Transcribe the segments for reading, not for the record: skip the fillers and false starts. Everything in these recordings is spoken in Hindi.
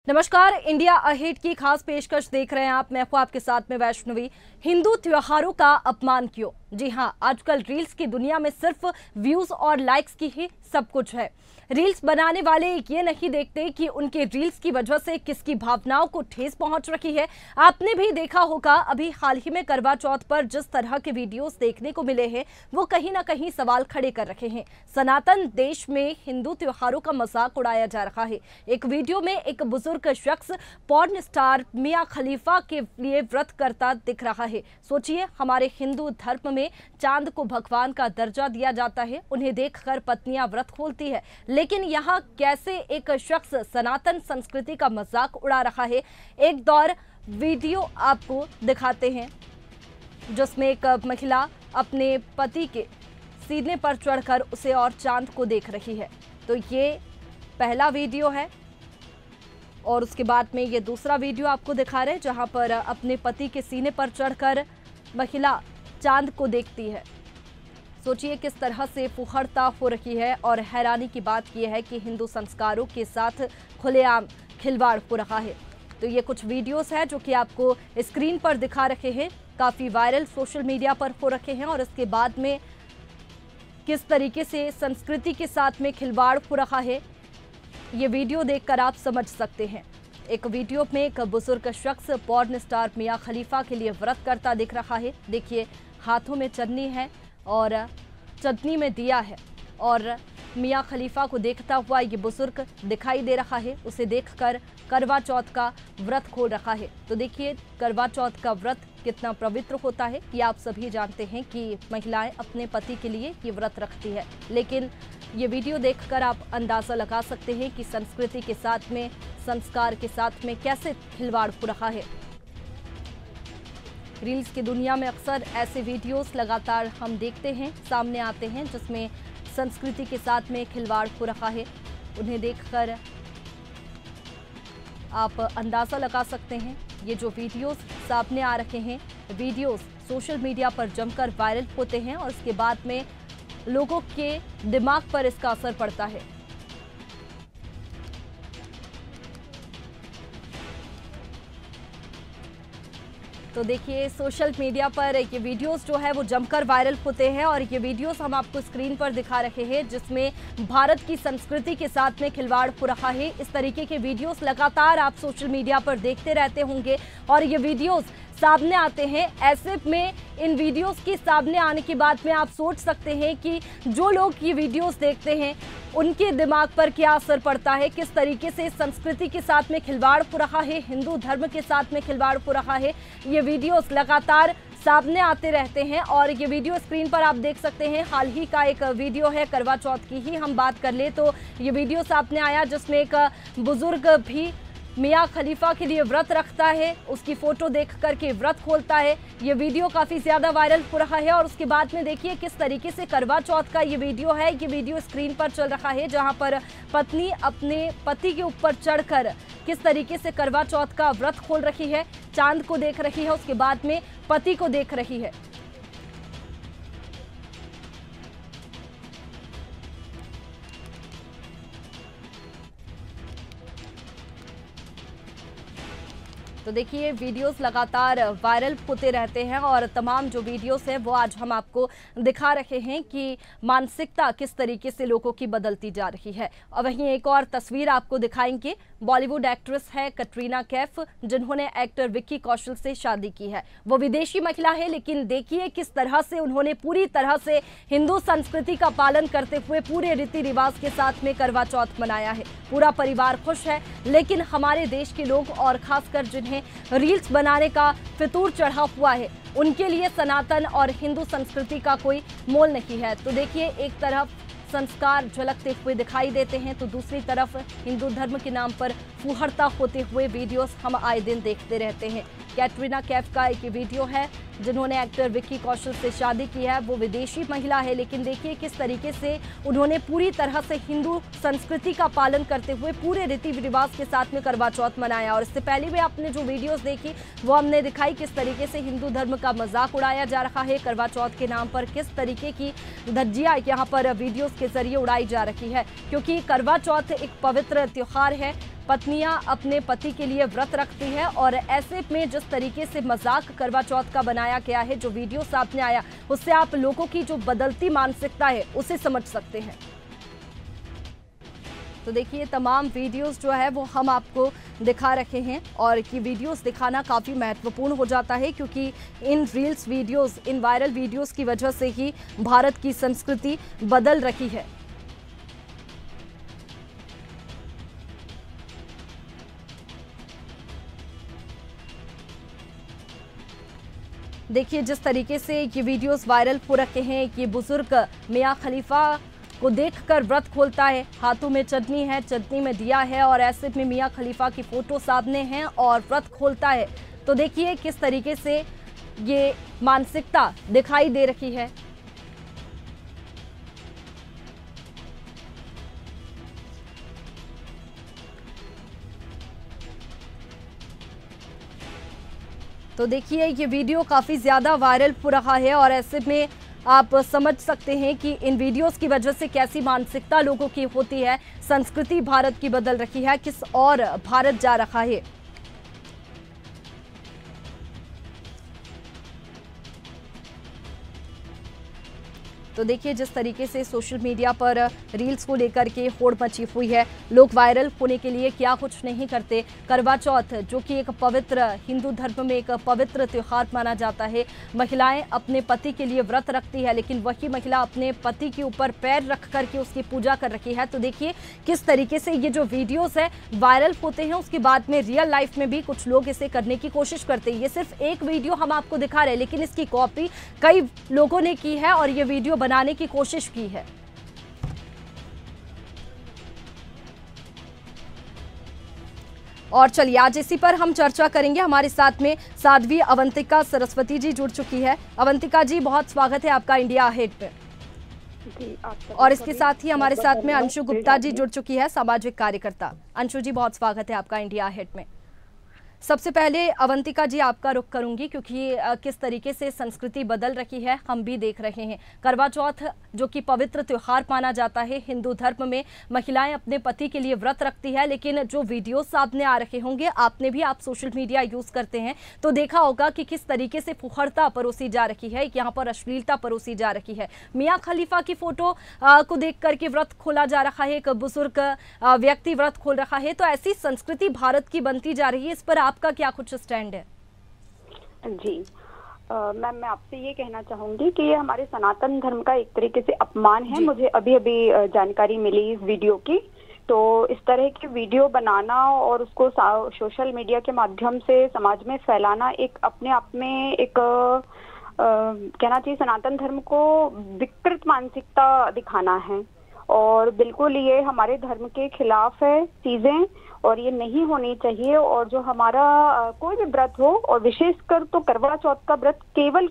नमस्कार, इंडिया अहेड की खास पेशकश देख रहे हैं आप। मैं हूं आपके साथ में वैष्णवी। हिंदू त्योहारों का अपमान क्यों? जी हां, आजकल रील्स की दुनिया में सिर्फ व्यूज और लाइक्स की ही सब कुछ है। रील्स बनाने वाले ये नहीं देखते कि उनके रील्स की वजह से किसकी भावनाओं को ठेस पहुंच रही है। आपने भी देखा होगा, अभी हाल ही में करवा चौथ पर जिस तरह के वीडियोस देखने को मिले हैं वो कहीं ना कहीं सवाल खड़े कर रहे हैं। सनातन देश में हिंदू त्योहारों का मजाक उड़ाया जा रहा है। एक वीडियो में एक बुजुर्ग शख्स पॉर्न स्टार मियां खलीफा के लिए व्रत करता दिख रहा है। सोचिए, हमारे हिंदू धर्म में चांद को भगवान का दर्जा दिया जाता है, उन्हें देखकर पत्नियां व्रत खोलती है, लेकिन यहाँ कैसे एक शख्स सनातन संस्कृति का मजाक उड़ा रहा है। एक दौर वीडियो आपको दिखाते हैं जिसमें एक महिला अपने पति के सीने पर चढ़कर उसे और चांद को देख रही है। तो ये पहला वीडियो है और उसके बाद में ये दूसरा वीडियो आपको दिखा रहे हैं जहां पर अपने पति के सीने पर चढ़कर महिला चांद को देखती है। सोचिए किस तरह से फुहड़ता हो रही है। और हैरानी की बात यह है कि हिंदू संस्कारों के साथ खुलेआम खिलवाड़ हो रहा है। तो ये कुछ वीडियोस है जो कि आपको स्क्रीन पर दिखा रहे हैं, काफ़ी वायरल सोशल मीडिया पर हो रखे हैं। और इसके बाद में किस तरीके से संस्कृति के साथ में खिलवाड़ हो रहा है, ये वीडियो देखकर आप समझ सकते हैं। एक वीडियो में एक बुजुर्ग शख्स पॉर्न स्टार मियां खलीफा के लिए व्रत करता दिख रहा है। देखिए, हाथों में चन्नी है और चटनी में दिया है और मियां खलीफा को देखता हुआ ये बुजुर्ग दिखाई दे रहा है। उसे देखकर करवा चौथ का व्रत खोल रहा है। तो देखिए, करवा चौथ का व्रत कितना पवित्र होता है ये आप सभी जानते हैं कि महिलाएं अपने पति के लिए ये व्रत रखती है। लेकिन ये वीडियो देखकर आप अंदाजा लगा सकते हैं कि संस्कृति के साथ में, संस्कार के साथ में कैसे खिलवाड़ हो रहा है। रील्स की दुनिया में अक्सर ऐसे वीडियोस लगातार हम देखते हैं, सामने आते हैं जिसमें संस्कृति के साथ में खिलवाड़ हो रहा है। उन्हें देखकर आप अंदाजा लगा सकते हैं। ये जो वीडियोस सामने आ रहे हैं, वीडियोस सोशल मीडिया पर जमकर वायरल होते हैं और उसके बाद में लोगों के दिमाग पर इसका असर पड़ता है। तो देखिए, सोशल मीडिया पर ये वीडियोस जो है वो जमकर वायरल होते हैं और ये वीडियोस हम आपको स्क्रीन पर दिखा रहे हैं जिसमें भारत की संस्कृति के साथ में खिलवाड़ हो रहा है। इस तरीके के वीडियोस लगातार आप सोशल मीडिया पर देखते रहते होंगे और ये वीडियोस सामने आते हैं। ऐसे में इन वीडियोस के सामने आने के बाद में आप सोच सकते हैं कि जो लोग ये वीडियोस देखते हैं उनके दिमाग पर क्या असर पड़ता है, किस तरीके से संस्कृति के साथ में खिलवाड़ हो रहा है, हिंदू धर्म के साथ में खिलवाड़ हो रहा है। ये वीडियोस लगातार सामने आते रहते हैं और ये वीडियो स्क्रीन पर आप देख सकते हैं। हाल ही का एक वीडियो है, करवा चौथ की ही हम बात कर ले तो ये वीडियो सामने आया जिसमें एक बुजुर्ग भी मियां खलीफा के लिए व्रत रखता है, उसकी फोटो देख करके व्रत खोलता है। ये वीडियो काफी ज्यादा वायरल हो रहा है और उसके बाद में देखिए किस तरीके से करवा चौथ का ये वीडियो है। ये वीडियो स्क्रीन पर चल रहा है जहां पर पत्नी अपने पति के ऊपर चढ़कर किस तरीके से करवा चौथ का व्रत खोल रही है, चांद को देख रही है, उसके बाद में पति को देख रही है। तो देखिए, वीडियोस लगातार वायरल होते रहते हैं और तमाम जो वीडियोस हैं वो आज हम आपको दिखा रहे हैं कि मानसिकता किस तरीके से लोगों की बदलती जा रही है। और वहीं एक और तस्वीर आपको दिखाएंगे। बॉलीवुड एक्ट्रेस है कटरीना कैफ, जिन्होंने एक्टर विक्की कौशल से शादी की है। वो विदेशी महिला है, लेकिन देखिए किस तरह से उन्होंने पूरी तरह से हिंदू संस्कृति का पालन करते हुए पूरे रीति रिवाज के साथ में करवा चौथ मनाया है। पूरा परिवार खुश है, लेकिन हमारे देश के लोग और खासकर जिन्हें रील्स बनाने का फितूर चढ़ा हुआ है, उनके लिए सनातन और हिंदू संस्कृति का कोई मोल नहीं है। तो देखिए, एक तरफ संस्कार झलकते हुए दिखाई देते हैं तो दूसरी तरफ हिंदू धर्म के नाम पर फुहड़ता होते हुए वीडियोस हम आए दिन देखते रहते हैं। कैटरीना कैफ का एक वीडियो है जिन्होंने एक्टर विक्की कौशल से शादी की है। वो विदेशी महिला है, लेकिन देखिए किस तरीके से उन्होंने पूरी तरह से हिंदू संस्कृति का पालन करते हुए पूरे रीति रिवाज के साथ में करवा चौथ मनाया। और इससे पहले भी आपने जो वीडियोस देखी वो हमने दिखाई किस तरीके से हिंदू धर्म का मजाक उड़ाया जा रहा है। करवा चौथ के नाम पर किस तरीके की धज्जियां यहाँ पर वीडियोस के जरिए उड़ाई जा रही है, क्योंकि करवा चौथ एक पवित्र त्योहार है। पत्नियां अपने पति के लिए व्रत रखती है और ऐसे में जिस तरीके से मजाक करवा चौथ का बनाया गया है, जो वीडियो सामने आया, उससे आप लोगों की जो बदलती मानसिकता है उसे समझ सकते हैं। तो देखिए तमाम वीडियोस जो है वो हम आपको दिखा रहे हैं और ये वीडियोस दिखाना काफ़ी महत्वपूर्ण हो जाता है, क्योंकि इन रील्स वीडियोस, इन वायरल वीडियोस की वजह से ही भारत की संस्कृति बदल रही है। देखिए जिस तरीके से ये वीडियोस वायरल हो रखे हैं, ये बुजुर्ग मियां खलीफा को देखकर व्रत खोलता है, हाथों में चटनी है, चटनी में दिया है और ऐसे में मियां खलीफा की फोटो सामने है और व्रत खोलता है। तो देखिए किस तरीके से ये मानसिकता दिखाई दे रही है। तो देखिए ये वीडियो काफ़ी ज़्यादा वायरल हो रहा है और ऐसे में आप समझ सकते हैं कि इन वीडियोस की वजह से कैसी मानसिकता लोगों की होती है, संस्कृति भारत की बदल रही है, किस और भारत जा रहा है। तो देखिए जिस तरीके से सोशल मीडिया पर रील्स को लेकर के होड़ मची हुई है, लोग वायरल होने के लिए क्या कुछ नहीं करते। करवा चौथ जो कि एक पवित्र, हिंदू धर्म में एक पवित्र त्योहार माना जाता है, महिलाएं अपने पति के लिए व्रत रखती है, लेकिन वही महिला अपने पति के ऊपर पैर रख करके उसकी पूजा कर रखी है। तो देखिए किस तरीके से ये जो वीडियोस है वायरल होते हैं, उसके बाद में रियल लाइफ में भी कुछ लोग इसे करने की कोशिश करते हैं। ये सिर्फ एक वीडियो हम आपको दिखा रहे हैं, लेकिन इसकी कॉपी कई लोगों ने की है और ये वीडियो बनाने की कोशिश की है। और चलिए आज इसी पर हम चर्चा करेंगे। हमारे साथ में साध्वी अवंतिका सरस्वती जी जुड़ चुकी है। अवंतिका जी बहुत स्वागत है आपका इंडिया अहेड पे। और इसके साथ ही हमारे साथ में अंशु गुप्ता जी जुड़ चुकी है, सामाजिक कार्यकर्ता। अंशु जी बहुत स्वागत है आपका इंडिया अहेड में। सबसे पहले अवंतिका जी आपका रुख करूंगी, क्योंकि किस तरीके से संस्कृति बदल रही है हम भी देख रहे हैं। करवा चौथ जो कि पवित्र त्योहार माना जाता है हिंदू धर्म में, महिलाएं अपने पति के लिए व्रत रखती है, लेकिन जो वीडियो सामने आ रहे होंगे, आपने भी, आप सोशल मीडिया यूज करते हैं तो देखा होगा कि किस तरीके से फुहड़ता परोसी जा रही है, यहाँ पर अश्लीलता परोसी जा रही है। मियां खलीफा की फोटो को देख करके व्रत खोला जा रहा है, एक बुजुर्ग व्यक्ति व्रत खोल रहा है। तो ऐसी संस्कृति भारत की बनती जा रही है, इस पर आपका क्या कुछ स्टैंड है? जी मैम, मैं आपसे ये कहना चाहूंगी कि ये हमारे सनातन धर्म का एक तरीके से अपमान है। मुझे अभी अभी जानकारी मिली इस वीडियो की। तो इस तरह की वीडियो बनाना और उसको सोशल मीडिया के माध्यम से समाज में फैलाना एक अपने आप में एक कहना चाहिए सनातन धर्म को विकृत मानसिकता दिखाना है और बिल्कुल ये हमारे धर्म के खिलाफ है चीजें और ये नहीं होनी चाहिए। और जो हमारा कोई भी व्रत हो और विशेषकर तो करवा चौथ का व्रत केवल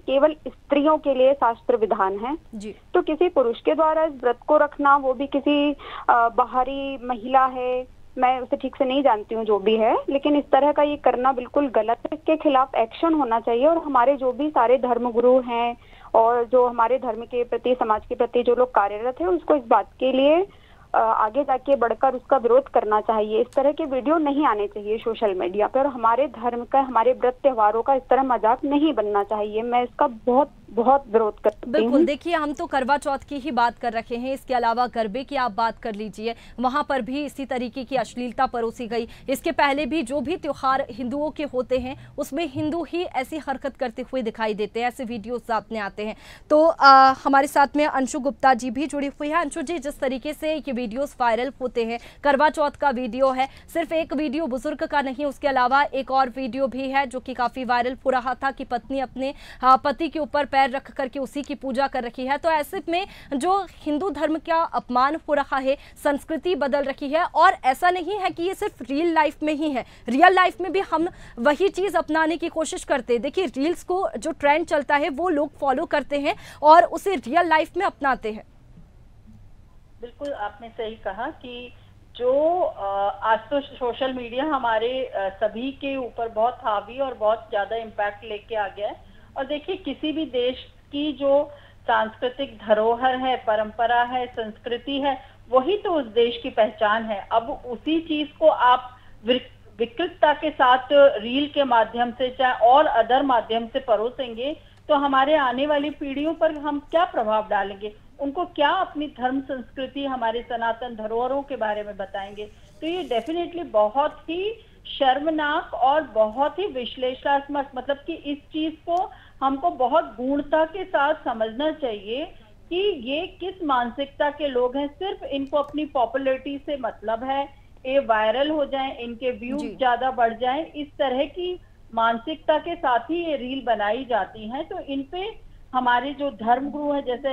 स्त्रियों के लिए शास्त्र विधान है जी। तो किसी पुरुष के द्वारा इस व्रत को रखना, वो भी किसी बाहरी महिला है, मैं उसे ठीक से नहीं जानती हूँ जो भी है, लेकिन इस तरह का ये करना बिल्कुल गलत है। इसके खिलाफ एक्शन होना चाहिए और हमारे जो भी सारे धर्मगुरु हैं और जो हमारे धर्म के प्रति, समाज के प्रति जो लोग कार्यरत है, उसको इस बात के लिए आगे जाके बढ़कर उसका विरोध करना चाहिए। इस तरह के वीडियो नहीं आने चाहिए सोशल मीडिया पर। हमारे धर्म का, हमारे व्रत त्योहारों का इस तरह मजाक नहीं बनना चाहिए। मैं इसका बहुत विरोध करती हूँ। बिल्कुल, देखिए हम तो करवा चौथ की ही बात कर रखे हैं, इसके अलावा गरबे की आप बात कर लीजिए, वहां पर भी इसी तरीके की अश्लीलता परोसी गई। इसके पहले भी जो भी त्योहार हिंदुओं के होते हैं उसमें हिंदू ही ऐसी हरकत करते हुए दिखाई देते हैं, ऐसे वीडियो सामने आते हैं। तो हमारे साथ में अंशु गुप्ता जी भी जुड़ी हुई है। अंशु जी, जिस तरीके से ये वीडियोस वायरल होते हैं, करवा चौथ का वीडियो है, सिर्फ एक वीडियो बुजुर्ग का नहीं, उसके अलावा एक और वीडियो भी है जो कि काफी वायरल हो रहा था कि पत्नी अपने पति के ऊपर पैर रख करके उसी की पूजा कर रखी है। तो ऐसे में जो हिंदू धर्म का अपमान हो रहा है, संस्कृति बदल रही है। और ऐसा नहीं है कि ये सिर्फ रियल लाइफ में ही है, रियल लाइफ में भी हम वही चीज अपनाने की कोशिश करते हैं। देखिए रील्स को जो ट्रेंड चलता है वो लोग फॉलो करते हैं और उसे रियल लाइफ में अपनाते हैं। बिल्कुल आपने सही कहा कि जो आज तो सोशल मीडिया हमारे सभी के ऊपर बहुत हावी और बहुत ज्यादा इम्पैक्ट लेके आ गया है। और देखिए किसी भी देश की जो सांस्कृतिक धरोहर है, परंपरा है, संस्कृति है, वही तो उस देश की पहचान है। अब उसी चीज को आप विकृतता के साथ रील के माध्यम से चाहे और अदर माध्यम से परोसेंगे, तो हमारे आने वाली पीढ़ियों पर हम क्या प्रभाव डालेंगे, उनको क्या अपनी धर्म संस्कृति, हमारे सनातन धरोहरों के बारे में बताएंगे। तो ये डेफिनेटली बहुत ही शर्मनाक और बहुत ही विश्लेषणात्मक, मतलब कि इस चीज को हमको बहुत गूढ़ता के साथ समझना चाहिए कि ये किस मानसिकता के लोग हैं। सिर्फ इनको अपनी पॉपुलैरिटी से मतलब है, ये वायरल हो जाएं, इनके व्यूज ज्यादा बढ़ जाएं, इस तरह की मानसिकता के साथ ही ये रील बनाई जाती हैं। तो इन पे हमारे जो धर्म गुरु हैं, जैसे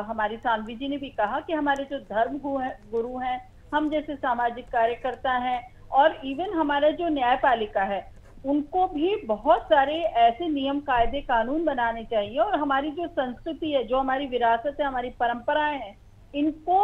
हमारी सानवी जी ने भी कहा कि हमारे जो धर्म गुरु हैं, हम जैसे सामाजिक कार्यकर्ता हैं और इवन हमारा जो न्यायपालिका है, उनको भी बहुत सारे ऐसे नियम कायदे कानून बनाने चाहिए। और हमारी जो संस्कृति है, जो हमारी विरासत है, हमारी परंपराएं हैं, इनको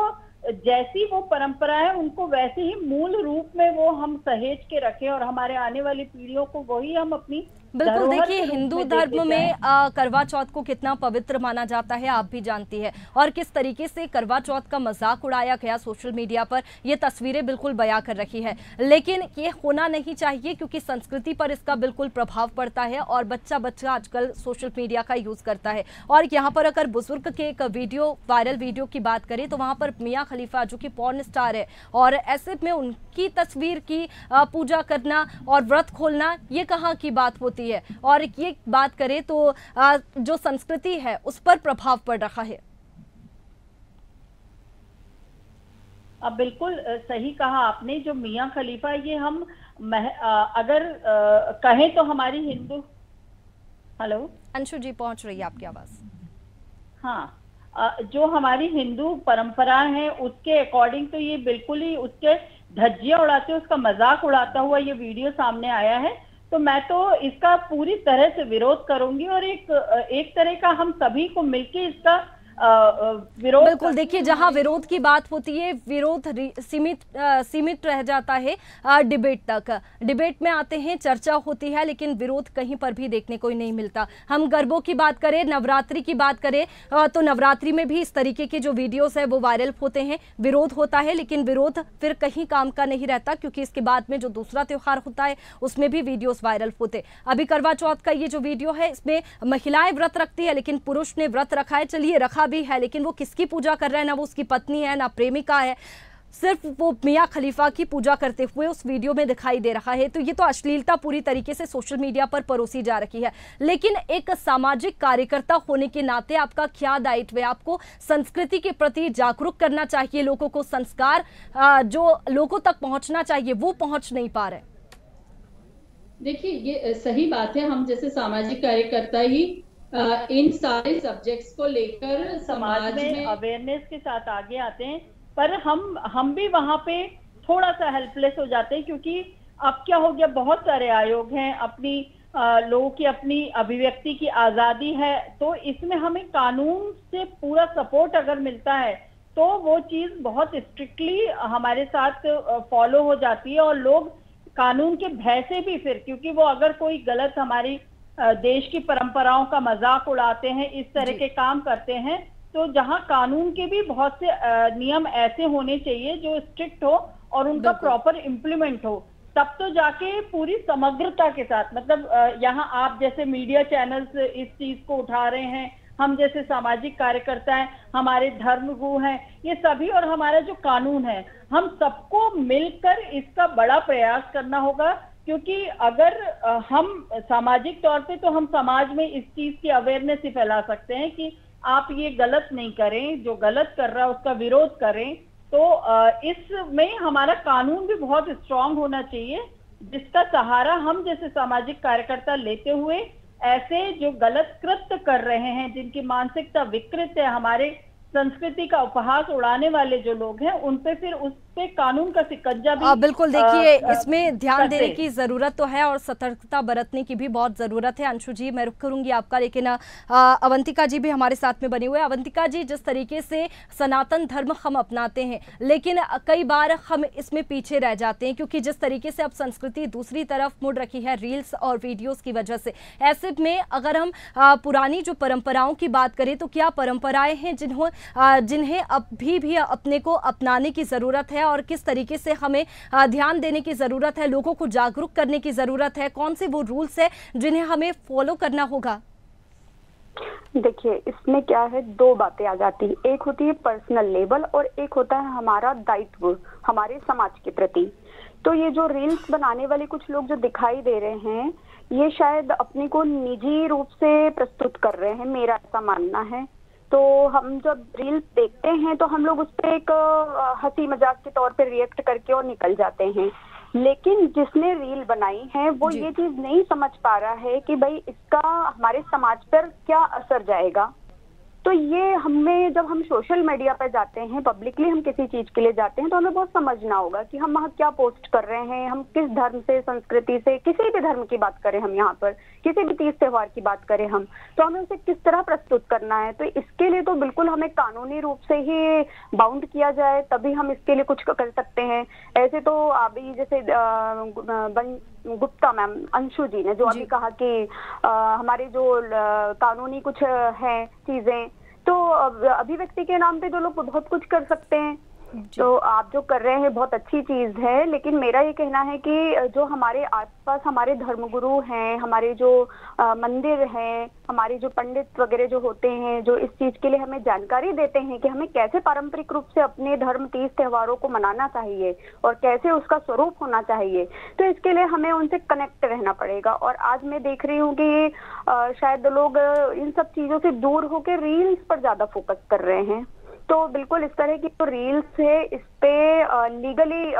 जैसी वो परंपरा है उनको वैसे ही मूल रूप में वो हम सहेज के रखें और हमारे आने वाली पीढ़ियों को वही हम अपनी बिल्कुल। देखिए, हिंदू धर्म में करवा चौथ को कितना पवित्र माना जाता है आप भी जानती है, और किस तरीके से करवा चौथ का मजाक उड़ाया गया सोशल मीडिया पर, ये तस्वीरें बिल्कुल बयां कर रखी है। लेकिन ये होना नहीं चाहिए क्योंकि संस्कृति पर इसका बिल्कुल प्रभाव पड़ता है और बच्चा बच्चा आजकल सोशल मीडिया का यूज करता है। और यहाँ पर अगर बुजुर्ग के एक वीडियो, वायरल वीडियो की बात करें तो वहाँ पर मियाँ खलीफा जो कि पॉर्न स्टार है, और ऐसे में उनकी तस्वीर की पूजा करना और व्रत खोलना, ये कहाँ की बात होती है। और ये बात करें तो जो संस्कृति है उस पर प्रभाव पड़ रहा है। अब बिल्कुल सही कहा आपने, जो मियाँ खलीफा, ये हम अगर कहें तो हमारी हिंदू, हेलो अंशु जी पहुंच रही है आपकी आवाज। हाँ, जो हमारी हिंदू परंपरा है उसके अकॉर्डिंग तो ये बिल्कुल ही उसके धज्जियां उड़ाते, उसका मजाक उड़ाता हुआ ये वीडियो सामने आया है। तो मैं तो इसका पूरी तरह से विरोध करूंगी और एक तरह का हम सभी को मिलके इसका विरोध। बिल्कुल। देखिए, जहां विरोध की बात होती है, विरोध सीमित रह जाता है डिबेट तक। डिबेट में आते हैं, चर्चा होती है, लेकिन विरोध कहीं पर भी देखने को नहीं मिलता। हम गरबों की बात करें, नवरात्रि की बात करें, तो नवरात्रि में भी इस तरीके के जो वीडियोस है वो वायरल होते हैं, विरोध होता है, लेकिन विरोध फिर कहीं काम का नहीं रहता क्योंकि इसके बाद में जो दूसरा त्योहार होता है उसमें भी वीडियोस वायरल होते। अभी करवा चौथ का ये जो वीडियो है, इसमें महिलाएं व्रत रखती है लेकिन पुरुष ने व्रत रखा है, चलिए रखा भी है, लेकिन वो किसकी पूजा कर रहा है, ना वो उसकी पत्नी है ना प्रेमिका है, सिर्फ वो मियाँ खलीफा की पूजा करते हुए उस वीडियो में दिखाई दे रहा है। तो ये तो अश्लीलता पूरी तरीके से सोशल मीडिया पर परोसी जा रही है। लेकिन एक सामाजिक कार्यकर्ता होने के नाते आपका क्या दायित्व है? आपको संस्कृति के प्रति जागरूक करना चाहिए, लोगों को संस्कार जो लोगों तक पहुंचना चाहिए वो पहुंच नहीं पा रहे। देखिए, ये सही बात है, हम जैसे सामाजिक कार्यकर्ता ही इन सारे सब्जेक्ट्स को लेकर समाज में अवेयरनेस के साथ आगे आते हैं, पर हम भी वहां पे थोड़ा सा हेल्पलेस हो जाते हैं क्योंकि अब क्या हो गया, बहुत सारे आयोग हैं, अपनी लोगों की अपनी अभिव्यक्ति की आजादी है, तो इसमें हमें कानून से पूरा सपोर्ट अगर मिलता है तो वो चीज बहुत स्ट्रिक्टली हमारे साथ फॉलो हो जाती है और लोग कानून के भय से भी, फिर क्योंकि वो अगर कोई गलत हमारी देश की परंपराओं का मजाक उड़ाते हैं, इस तरह के काम करते हैं, तो जहां कानून के भी बहुत से नियम ऐसे होने चाहिए जो स्ट्रिक्ट हो और उनका प्रॉपर इम्प्लीमेंट हो, तब तो जाके पूरी समग्रता के साथ, मतलब यहाँ आप जैसे मीडिया चैनल्स इस चीज को उठा रहे हैं, हम जैसे सामाजिक कार्यकर्ता हैं, हमारे धर्मगुरु हैं, ये सभी और हमारा जो कानून है, हम सबको मिलकर इसका बड़ा प्रयास करना होगा। क्योंकि अगर हम सामाजिक तौर पे, तो हम समाज में इस चीज की अवेयरनेस ही फैला सकते हैं कि आप ये गलत नहीं करें, जो गलत कर रहा है उसका विरोध करें। तो इसमें हमारा कानून भी बहुत स्ट्रांग होना चाहिए, जिसका सहारा हम जैसे सामाजिक कार्यकर्ता लेते हुए ऐसे जो गलत कृत्य कर रहे हैं, जिनकी मानसिकता विकृत है, हमारे संस्कृति का उपहास उड़ाने वाले जो लोग हैं, उन पे फिर उस पे कानून का सिकंजा भी बिल्कुल। देखिए, इसमें ध्यान देने की जरूरत तो है और सतर्कता बरतने की भी बहुत जरूरत है। अंशु जी, मैं रुक करूंगी आपका, लेकिन अवंतिका जी भी हमारे साथ में बने हुए हैं। अवंतिका जी, जिस तरीके से सनातन धर्म हम अपनाते हैं, लेकिन कई बार हम इसमें पीछे रह जाते हैं क्योंकि जिस तरीके से अब संस्कृति दूसरी तरफ मुड़ रखी है रील्स और वीडियोस की वजह से। ऐसे में अगर हम पुरानी जो परंपराओं की बात करें तो क्या परंपराएं हैं जिन्हें अभी भी अपने को अपनाने की जरूरत है है और किस तरीके से हमें ध्यान देने की जरूरत है, लोगों को जागरूक करने की जरूरत है, कौन से वो रूल्स है जिन्हें हमें फॉलो करना होगा? देखिए, इसमें क्या है, दो बातें आ जाती है। एक होती है पर्सनल लेवल और एक होता है हमारा दायित्व हमारे समाज के प्रति। तो ये जो रील्स बनाने वाले कुछ लोग जो दिखाई दे रहे हैं, ये शायद अपने को निजी रूप से प्रस्तुत कर रहे हैं, मेरा ऐसा मानना है। तो हम जब रील्स देखते हैं तो हम लोग उस पर एक हंसी मजाक के तौर पे रिएक्ट करके और निकल जाते हैं, लेकिन जिसने रील बनाई है वो ये चीज नहीं समझ पा रहा है कि भाई इसका हमारे समाज पर क्या असर जाएगा। तो ये हमें, जब हम सोशल मीडिया पर जाते हैं, पब्लिकली हम किसी चीज के लिए जाते हैं, तो हमें बहुत समझना होगा कि हम वहाँ क्या पोस्ट कर रहे हैं, हम किस धर्म से, संस्कृति से, किसी भी धर्म की बात करें, हम यहाँ पर किसी भी तीज त्योहार की बात करें हम, तो हमें उसे किस तरह प्रस्तुत करना है। तो इसके लिए तो बिल्कुल हमें कानूनी रूप से ही बाउंड किया जाए, तभी हम इसके लिए कुछ कर सकते हैं। ऐसे तो अभी जैसे गुप्ता मैम, अंशु जी ने जो अभी कहा कि हमारे जो कानूनी कुछ है चीजें, तो अभिव्यक्ति के नाम पे जो लोग बहुत कुछ कर सकते हैं, तो आप जो कर रहे हैं बहुत अच्छी चीज है। लेकिन मेरा ये कहना है कि जो हमारे आसपास हमारे धर्मगुरु हैं, हमारे जो मंदिर हैं, हमारे जो पंडित वगैरह जो होते हैं, जो इस चीज के लिए हमें जानकारी देते हैं कि हमें कैसे पारंपरिक रूप से अपने धर्म तीज त्योहारों को मनाना चाहिए और कैसे उसका स्वरूप होना चाहिए, तो इसके लिए हमें उनसे कनेक्ट रहना पड़ेगा। और आज मैं देख रही हूँ कि शायद लोग इन सब चीजों से दूर होकर रील्स पर ज्यादा फोकस कर रहे हैं। तो बिल्कुल इस तरह की जो रील्स है, इस पे लीगली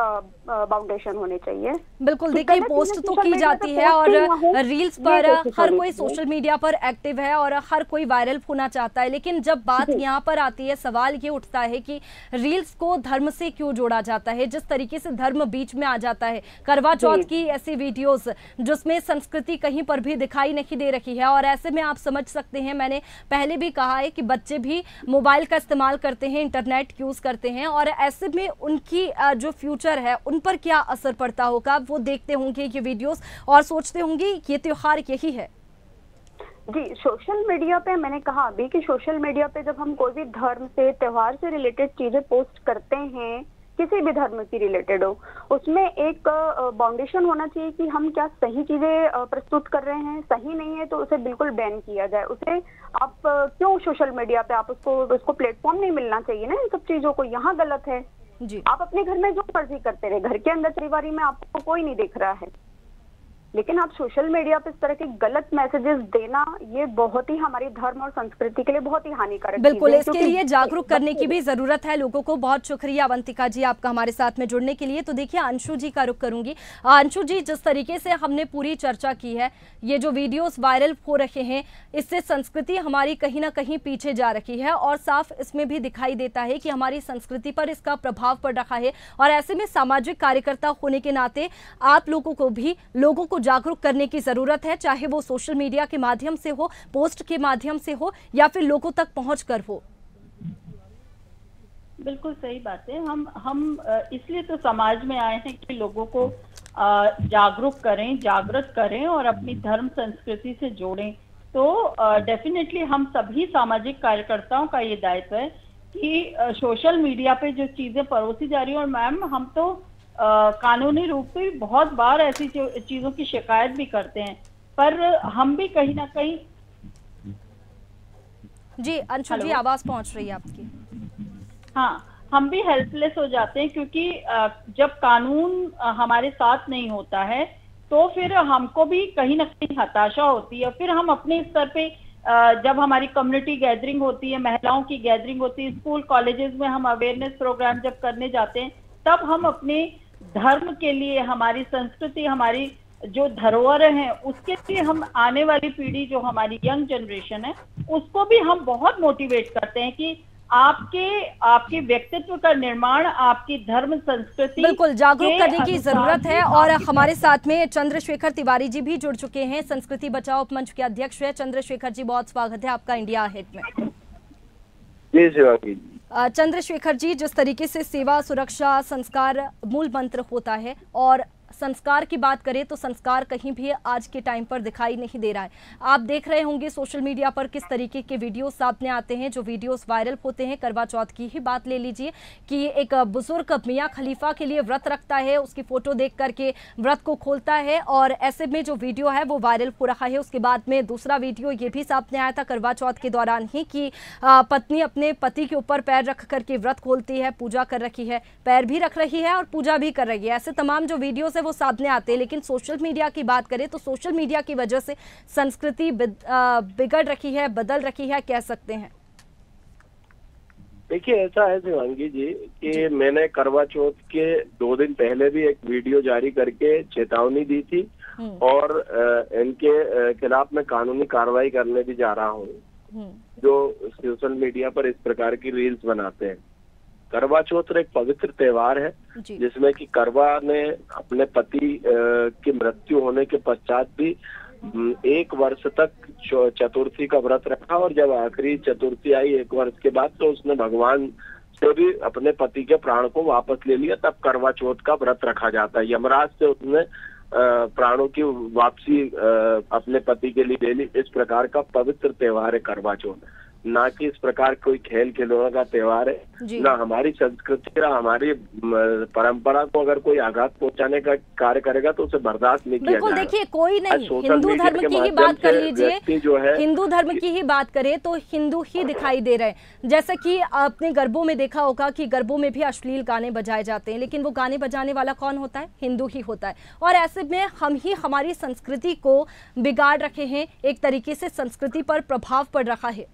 बाउंडेशन होने चाहिए। बिल्कुल, देखिए पोस्ट तो की जाती है और रील्स पर हर कोई सोशल मीडिया पर एक्टिव है और हर कोई वायरल होना चाहता है, लेकिन जब बात यहाँ पर आती है, सवाल ये उठता है कि रील्स को धर्म से क्यों जोड़ा जाता है। जिस तरीके से धर्म बीच में आ जाता है, करवा चौथ की ऐसी वीडियोस जिसमें संस्कृति कहीं पर भी दिखाई नहीं दे रही है, और ऐसे में आप समझ सकते हैं, मैंने पहले भी कहा है कि बच्चे भी मोबाइल का इस्तेमाल करते हैं, इंटरनेट यूज करते हैं, और ऐसे में उनकी जो फ्यूचर है उन पर क्या असर पड़ता होगा। वो देखते होंगे ये वीडियोस और सोचते होंगे ये त्योहार यही है। जी, सोशल मीडिया पे मैंने कहा अभी कि सोशल मीडिया पे जब हम कोई भी धर्म से, त्योहार से रिलेटेड चीजें पोस्ट करते हैं, किसी भी धर्म की रिलेटेड हो, उसमें एक बाउंडेशन होना चाहिए कि हम क्या सही चीजें प्रस्तुत कर रहे हैं, सही नहीं है तो उसे बिल्कुल बैन किया जाए। उसे आप क्यों सोशल मीडिया पे आप उसको प्लेटफॉर्म नहीं मिलना चाहिए ना इन सब चीजों को, यहाँ गलत है जी। आप अपने घर में जो मर्जी करते रहे, घर के अंदर परिवार में आपको कोई नहीं देख रहा है, लेकिन आप सोशल मीडिया पे इस तरह के गलत मैसेजेस देना, ये बहुत ही हमारी धर्म और संस्कृति के लिए बहुत ही हानिकारक है। बिल्कुल, इसके लिए जागरूक करने की भी जरूरत है लोगों को। बहुत शुक्रिया अवंतिका जी आपका हमारे साथ में जुड़ने के लिए। तो देखिए, अंशु जी का रुख करूंगी। अंशु जी, जिस तरीके से हमने पूरी चर्चा की है, ये जो वीडियोस वायरल हो रहे हैं, इससे संस्कृति हमारी कहीं ना कहीं पीछे जा रही है, और साफ इसमें भी दिखाई देता है कि हमारी संस्कृति पर इसका प्रभाव पड़ रहा है। और ऐसे में सामाजिक कार्यकर्ता होने के नाते आप लोगों को भी लोगों को जागरूक करने की जरूरत है, चाहे वो सोशल मीडिया के माध्यम से हो, पोस्ट के माध्यम से हो, या फिर लोगों तक पहुंचकर हो। बिल्कुल सही बात है। हम इसलिए तो समाज में आए हैं कि लोगों को जागरूक करें, जागृत करें और अपनी धर्म संस्कृति से जोड़ें। तो डेफिनेटली हम सभी सामाजिक कार्यकर्ताओं का ये दायित्व है कि सोशल मीडिया पे जो चीजें परोसी जा रही है, और मैम हम तो कानूनी रूप से बहुत बार ऐसी चीजों की शिकायत भी करते हैं, पर हम भी कहीं ना कहीं। जी अंशु जी, आवाज पहुंच रही है आपकी। हाँ, हम भी हेल्पलेस हो जाते हैं, क्योंकि जब कानून हमारे साथ नहीं होता है तो फिर हमको भी कहीं ना कहीं हताशा होती है। फिर हम अपने स्तर पे जब हमारी कम्युनिटी गैदरिंग होती है, महिलाओं की गैदरिंग होती है, स्कूल कॉलेजेस में हम अवेयरनेस प्रोग्राम जब करने जाते हैं, तब हम अपने धर्म के लिए, हमारी संस्कृति, हमारी जो धरोहर है, उसके लिए हम आने वाली पीढ़ी, जो हमारी यंग जनरेशन है, उसको भी हम बहुत मोटिवेट करते हैं कि आपके व्यक्तित्व का निर्माण आपकी धर्म संस्कृति, बिल्कुल जागरूक करने की जरूरत है। और हमारे साथ में चंद्रशेखर तिवारी जी भी जुड़ चुके हैं, संस्कृति बचाओ मंच के अध्यक्ष है। चंद्रशेखर जी, बहुत स्वागत है आपका इंडिया अहेड में। जी सेवा की। चंद्रशेखर जी, जिस तरीके से सेवा, सुरक्षा, संस्कार मूल मंत्र होता है, और संस्कार की बात करें तो संस्कार कहीं भी आज के टाइम पर दिखाई नहीं दे रहा है। आप देख रहे होंगे सोशल मीडिया पर किस तरीके के वीडियोस सामने आते हैं, जो वीडियोस वायरल होते हैं। करवा चौथ की ही बात ले लीजिए कि एक बुजुर्ग मियां खलीफा के लिए व्रत रखता है, उसकी फोटो देख करके व्रत को खोलता है और ऐसे में जो वीडियो है वो वायरल हो रहा है। उसके बाद में दूसरा वीडियो ये भी सामने आया था करवा चौथ के दौरान ही कि पत्नी अपने पति के ऊपर पैर रख करके व्रत खोलती है, पूजा कर रखी है, पैर भी रख रही है और पूजा भी कर रही है। ऐसे तमाम जो वीडियोस है वो सामने आते हैं। लेकिन सोशल मीडिया की बात करें तो सोशल मीडिया की वजह से संस्कृति बिगड़ रखी है, बदल रखी है, कह सकते हैं। देखिए, ऐसा है शिवांगी जी कि मैंने करवा चौथ के 2 दिन पहले भी एक वीडियो जारी करके चेतावनी दी थी और इनके खिलाफ मैं कानूनी कार्रवाई करने भी जा रहा हूँ जो सोशल मीडिया पर इस प्रकार की रील्स बनाते हैं। करवा चौथ एक पवित्र त्योहार है जिसमें कि करवा ने अपने पति की मृत्यु होने के पश्चात भी 1 वर्ष तक चतुर्थी का व्रत रखा और जब आखिरी चतुर्थी आई 1 वर्ष के बाद तो उसने भगवान से भी अपने पति के प्राण को वापस ले लिया। तब करवा चौथ का व्रत रखा जाता है। यमराज से उसने प्राणों की वापसी अपने पति के लिए ले ली। इस प्रकार का पवित्र त्योहार है करवा चौथ, ना कि इस प्रकार कोई खेल खिलौने का त्योहार है। ना हमारी संस्कृति, ना हमारी परंपरा को अगर कोई आघात पहुंचाने का कार्य करेगा तो उसे बर्दाश्त नहीं किया जाएगा। देखिए, कोई नहीं, हिंदू धर्म की ही बात कर लीजिए, जो है हिंदू धर्म की ही बात करें तो हिंदू ही दिखाई दे रहे हैं। जैसे कि आपने गरबों में देखा होगा कि गरबों में भी अश्लील गाने बजाए जाते हैं, लेकिन वो गाने बजाने वाला कौन होता है? हिंदू ही होता है। और ऐसे में हम ही हमारी संस्कृति को बिगाड़ रखे हैं, एक तरीके से संस्कृति पर प्रभाव पड़ रहा है।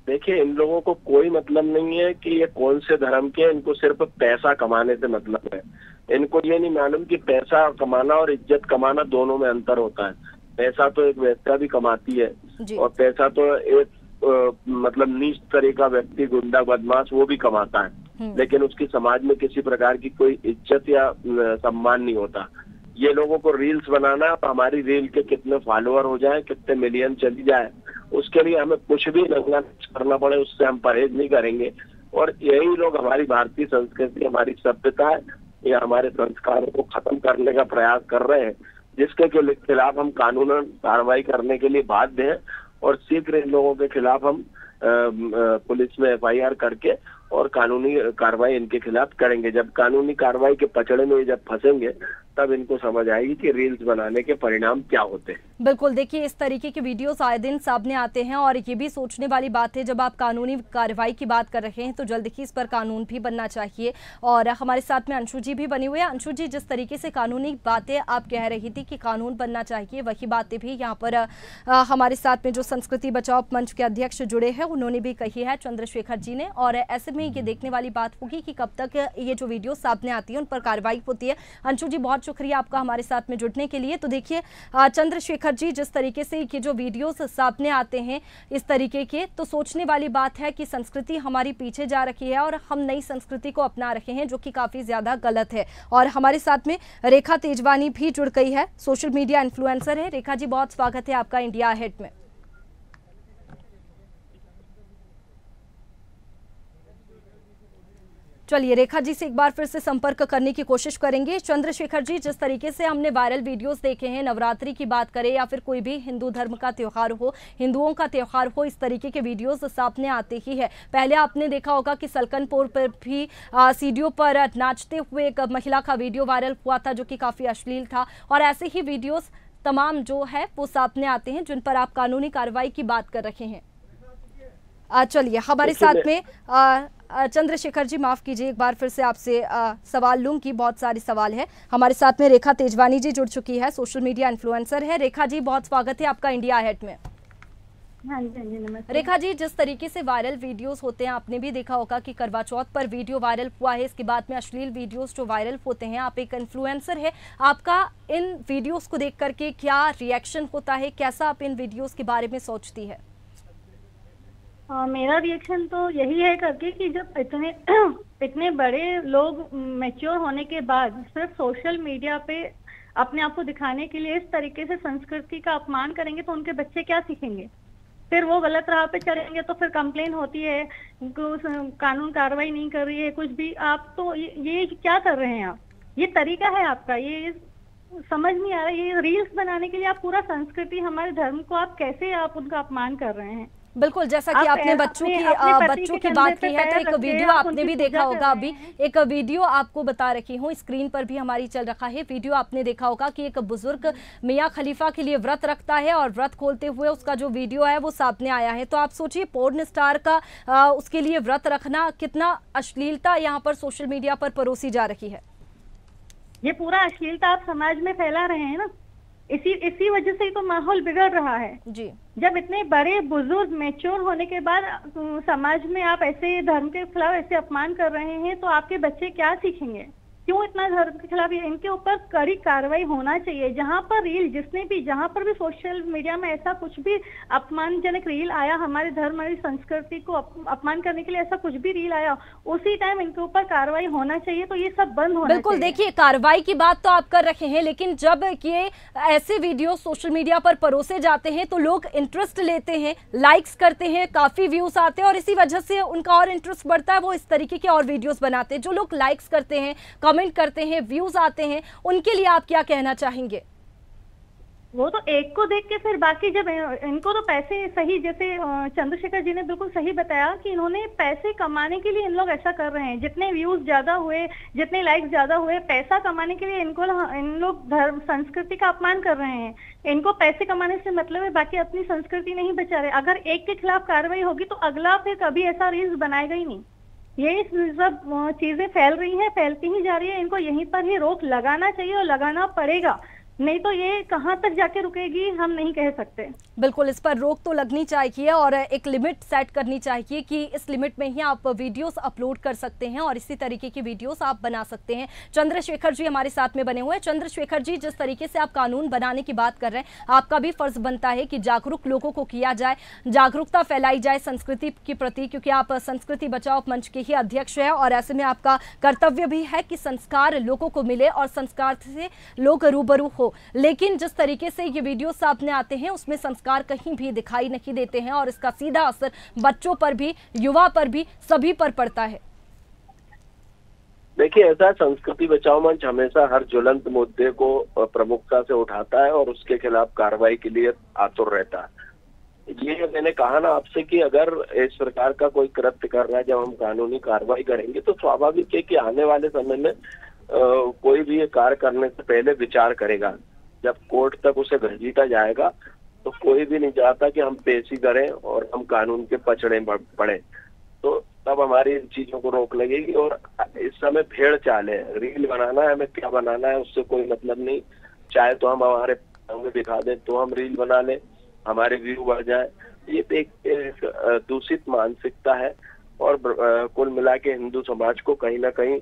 देखिए, इन लोगों को कोई मतलब नहीं है कि ये कौन से धर्म के, इनको सिर्फ पैसा कमाने से मतलब है। इनको ये नहीं मालूम कि पैसा कमाना और इज्जत कमाना दोनों में अंतर होता है। पैसा तो एक व्यक्ति भी कमाती है और पैसा तो एक मतलब नीच तरह का व्यक्ति, गुंडा बदमाश, वो भी कमाता है, लेकिन उसकी समाज में किसी प्रकार की कोई इज्जत या सम्मान नहीं होता। ये लोगों को रील्स बनाना, हमारी रील के कितने फॉलोअर हो जाए, कितने मिलियन चली जाए, उसके लिए हमें कुछ भी नंगा करना पड़े, उससे हम परहेज नहीं करेंगे। और यही लोग हमारी भारतीय संस्कृति, हमारी सभ्यता है या हमारे संस्कारों को खत्म करने का प्रयास कर रहे हैं, जिसके खिलाफ हम कानूनन कार्रवाई करने के लिए बाध्य हैं। और शीघ्र इन लोगों के खिलाफ हम पुलिस में FIR करके और कानूनी कार्रवाई इनके खिलाफ करेंगे। जब कानूनी कार्रवाई के पचड़े में जब फंसेंगे तब इनको समझ आएगी कि रील्स बनाने के परिणाम क्या होते हैं। बिल्कुल, देखिए, इस तरीके के वीडियोस आए दिन सामने आते हैं और ये भी सोचने वाली बात है, जब आप कानूनी कार्रवाई की बात कर रहे हैं तो जल्द ही इस पर कानून भी बनना चाहिए। और हमारे साथ में अंशु जी भी बनी हुई है। अंशु जी, जिस तरीके से कानूनी बातें आप कह रही थी कि कानून बनना चाहिए, वही बातें भी यहाँ पर हमारे साथ में जो संस्कृति बचाओ मंच के अध्यक्ष जुड़े हैं उन्होंने भी कही है, चंद्रशेखर जी ने। और ऐसे में ये देखने वाली बात होगी कि कब तक ये जो वीडियो सामने आती है उन पर कार्रवाई होती है। अंशु जी, बहुत शुक्रिया आपका हमारे साथ में जुड़ने के लिए। तो देखिए चंद्रशेखर जी, जिस तरीके से ये जो वीडियोस सामने आते हैं इस तरीके के, तो सोचने वाली बात है कि संस्कृति हमारी पीछे जा रही है और हम नई संस्कृति को अपना रहे हैं, जो कि काफी ज्यादा गलत है। और हमारे साथ में रेखा तेजवानी भी जुड़ गई है, सोशल मीडिया इन्फ्लुएंसर है। रेखा जी, बहुत स्वागत है आपका इंडिया अहेड में। चलिए, रेखा जी से एक बार फिर से संपर्क करने की कोशिश करेंगे। चंद्रशेखर जी, जिस तरीके से हमने वायरल वीडियोस देखे हैं, नवरात्रि की बात करें या फिर कोई भी हिंदू धर्म का त्योहार हो, हिंदुओं का त्योहार हो, इस तरीके के वीडियोस सामने आते ही है। पहले आपने देखा होगा कि सलकनपुर पर भी सीढ़ियों पर नाचते हुए एक महिला का वीडियो वायरल हुआ था, जो कि काफी अश्लील था। और ऐसे ही वीडियोस तमाम जो है वो सामने आते हैं, जिन पर आप कानूनी कार्रवाई की बात कर रहे हैं। चलिए, हमारे साथ में चंद्रशेखर जी, माफ कीजिए, एक बार फिर से आपसे सवाल लूंगी, बहुत सारे सवाल है। हमारे साथ में रेखा तेजवानी जी जुड़ चुकी है, सोशल मीडिया इन्फ्लुएंसर है। रेखा जी, बहुत स्वागत है आपका इंडिया अहेड में। हाँ जी, नमस्ते। रेखा जी, जिस तरीके से वायरल वीडियोस होते हैं, आपने भी देखा होगा कि करवा चौथ पर वीडियो वायरल हुआ है, इसके बाद में अश्लील वीडियोस जो वायरल होते हैं, आप एक इन्फ्लुएंसर है, आपका इन वीडियोस को देख करके क्या रिएक्शन होता है? कैसा आप इन वीडियोस के बारे में सोचती है? मेरा रिएक्शन तो यही है करके कि जब इतने बड़े लोग मैच्योर होने के बाद सिर्फ सोशल मीडिया पे अपने आप को दिखाने के लिए इस तरीके से संस्कृति का अपमान करेंगे तो उनके बच्चे क्या सीखेंगे? फिर वो गलत राह पे चलेंगे तो फिर कंप्लेन होती है, कानून कार्रवाई नहीं कर रही है कुछ भी। आप तो ये क्या कर रहे हैं आप? ये तरीका है आपका, ये समझ नहीं आ रहा। ये रील्स बनाने के लिए आप पूरा संस्कृति, हमारे धर्म को आप कैसे आप उनका अपमान कर रहे हैं। बिल्कुल, जैसा कि आपने बच्चों की बात की है, तो एक वीडियो आपने भी देखा होगा, अभी एक वीडियो आपको बता रखी हूँ, स्क्रीन पर भी हमारी चल रखा है वीडियो। आपने देखा होगा कि एक बुजुर्ग मियाँ खलीफा के लिए व्रत रखता है और व्रत खोलते हुए उसका जो वीडियो है वो सामने आया है। तो आप सोचिए पोर्न स्टार का उसके लिए व्रत रखना, कितना अश्लीलता यहाँ पर सोशल मीडिया पर परोसी जा रही है। ये पूरा अश्लीलता आप समाज में फैला रहे हैं ना, इसी वजह से ही तो माहौल बिगड़ रहा है जी। जब इतने बड़े बुजुर्ग मैच्योर होने के बाद समाज में आप ऐसे धर्म के खिलाफ ऐसे अपमान कर रहे हैं, तो आपके बच्चे क्या सीखेंगे? क्यों इतना धर्म के खिलाफ? इनके ऊपर कड़ी कार्रवाई होना चाहिए। जहां पर रील, जहां पर भी सोशल मीडिया में ऐसा कुछ भी अपमानजनक रील आया, हमारे धर्म, हमारी संस्कृति को अपमान करने के लिए ऐसा कुछ भी रील आया, उसी टाइम इनके ऊपर कार्रवाई होना चाहिए। तो ये सब बंद होना बिल्कुल। देखिए, कार्रवाई की बात तो आप कर रहे हैं, लेकिन जब ये ऐसे वीडियो सोशल मीडिया पर परोसे जाते हैं तो लोग इंटरेस्ट लेते हैं, लाइक्स करते हैं, काफी व्यूज आते हैं और इसी वजह से उनका और इंटरेस्ट बढ़ता है, वो इस तरीके के और वीडियोस बनाते हैं। जो लोग लाइक्स करते हैं, कमेंट करते हैं, व्यूज आते हैं, उनके लिए आप क्या कहना चाहेंगे? वो तो एक को देख के फिर बाकी, जब इनको तो पैसे, सही जैसे चंद्रशेखर जी ने बिल्कुल सही बताया कि इन्होंने पैसे कमाने के लिए इन लोग ऐसा कर रहे हैं। जितने व्यूज ज्यादा हुए, जितने लाइक्स ज्यादा हुए, पैसा कमाने के लिए इन लोग धर्म संस्कृति का अपमान कर रहे हैं। इनको पैसे कमाने से मतलब है, बाकी अपनी संस्कृति नहीं बचा रहे। अगर एक के खिलाफ कार्रवाई होगी तो अगला फिर कभी ऐसा रील्स बनाएगा ही नहीं। ये सब चीजें फैल रही हैं, फैलती ही जा रही है। इनको यहीं पर ही रोक लगाना चाहिए और लगाना पड़ेगा, नहीं तो ये कहां तक जाके रुकेगी हम नहीं कह सकते। बिल्कुल, इस पर रोक तो लगनी चाहिए और एक लिमिट सेट करनी चाहिए कि इस लिमिट में ही आप वीडियोस अपलोड कर सकते हैं और इसी तरीके की वीडियोस आप बना सकते हैं। चंद्रशेखर जी हमारे साथ में बने हुए हैं। चंद्रशेखर जी, जिस तरीके से आप कानून बनाने की बात कर रहे हैं, आपका भी फर्ज बनता है कि जागरूक लोगों को किया जाए, जागरूकता फैलाई जाए संस्कृति के प्रति, क्योंकि आप संस्कृति बचाओ मंच के ही अध्यक्ष हैं और ऐसे में आपका कर्तव्य भी है कि संस्कार लोगों को मिले और संस्कार से लोग रूबरू हो। लेकिन जिस तरीके से ये वीडियो सामने आते हैं उसमें संस्कार कहीं भी दिखाई नहीं देते हैं और इसका सीधा असर बच्चों पर भी, युवा पर भी, सभी पर पड़ता है। देखिए, ऐसा संस्कृति बचाओ मंच हमेशा हर ज्वलंत मुद्दे को प्रमुखता से उठाता है और उसके खिलाफ कार्रवाई के लिए आतुर रहता है। ये मैंने कहा ना आपसे कि अगर इस प्रकार का कोई कृत्य कर रहा है, जब हम कानूनी कार्रवाई करेंगे तो स्वाभाविक है कि आने वाले समय में कोई भी ये कार्य करने से पहले विचार करेगा। जब कोर्ट तक उसे घसीटा जाएगा तो कोई भी नहीं चाहता कि हम पेशी करें और हम कानून के पचड़े पड़े। तो तब हमारी इन चीजों को रोक लगेगी। और इस समय भेड़ चाल है, रील बनाना है, हमें क्या बनाना है उससे कोई मतलब नहीं। चाहे तो हम हमारे दिखा दें तो हम रील बना लें, हमारे व्यू बढ़ जाए। ये एक दूषित मानसिकता है और कुल मिला के हिंदू समाज को कहीं ना कहीं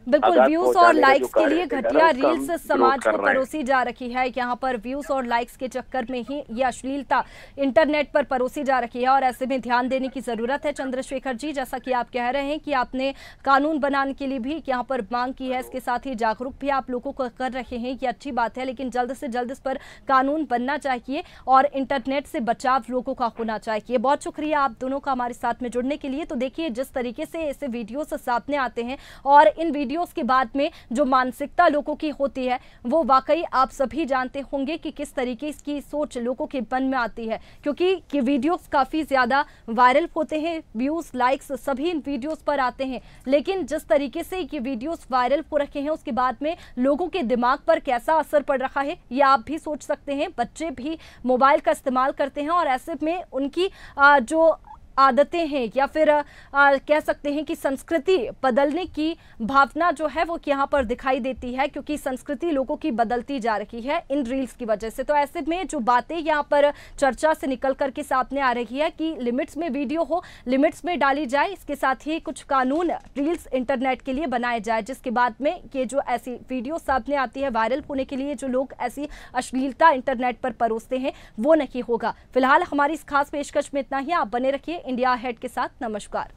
बिल्कुल व्यूज और लाइक्स के लिए घटिया रील्स समाज को परोसी जा रही है। यहाँ पर व्यूज और लाइक्स के चक्कर में ही ये अश्लीलता इंटरनेट पर परोसी जा रही है और ऐसे में ध्यान देने की जरूरत है। चंद्रशेखर जी, जैसा कि आप कह रहे हैं कि आपने कानून बनाने के लिए भी यहाँ पर मांग की है, इसके साथ ही जागरूक भी आप लोगों को कर रहे हैं, ये अच्छी बात है, लेकिन जल्द से जल्द इस पर कानून बनना चाहिए और इंटरनेट से बचाव लोगों का होना चाहिए। बहुत शुक्रिया आप दोनों का हमारे साथ में जुड़ने के लिए। तो देखिए, जिस तरीके से ऐसे वीडियोस सामने आते हैं और इन वीडियोस के बाद में जो मानसिकता लोगों की होती है वो वाकई आप सभी जानते होंगे कि किस तरीके की सोच लोगों के मन में आती है, क्योंकि ये वीडियोस काफी ज्यादा वायरल होते हैं, व्यूज लाइक्स सभी इन वीडियोस पर आते हैं। लेकिन जिस तरीके से ये वीडियोस वायरल हो रखे हैं उसके बाद में लोगों के दिमाग पर कैसा असर पड़ रहा है ये आप भी सोच सकते हैं। बच्चे भी मोबाइल का इस्तेमाल करते हैं और ऐसे में उनकी जो आदतें हैं या फिर कह सकते हैं कि संस्कृति बदलने की भावना जो है वो यहाँ पर दिखाई देती है, क्योंकि संस्कृति लोगों की बदलती जा रही है इन रील्स की वजह से। तो ऐसे में जो बातें यहाँ पर चर्चा से निकल करके सामने आ रही है कि लिमिट्स में वीडियो हो, लिमिट्स में डाली जाए, इसके साथ ही कुछ कानून रील्स इंटरनेट के लिए बनाए जाए, जिसके बाद में ये जो ऐसी वीडियो सामने आती है वायरल होने के लिए जो लोग ऐसी अश्लीलता इंटरनेट पर परोसते हैं वो नहीं होगा। फिलहाल हमारी इस खास पेशकश में इतना ही। आप बने रखिए इंडिया अहेड के साथ। नमस्कार।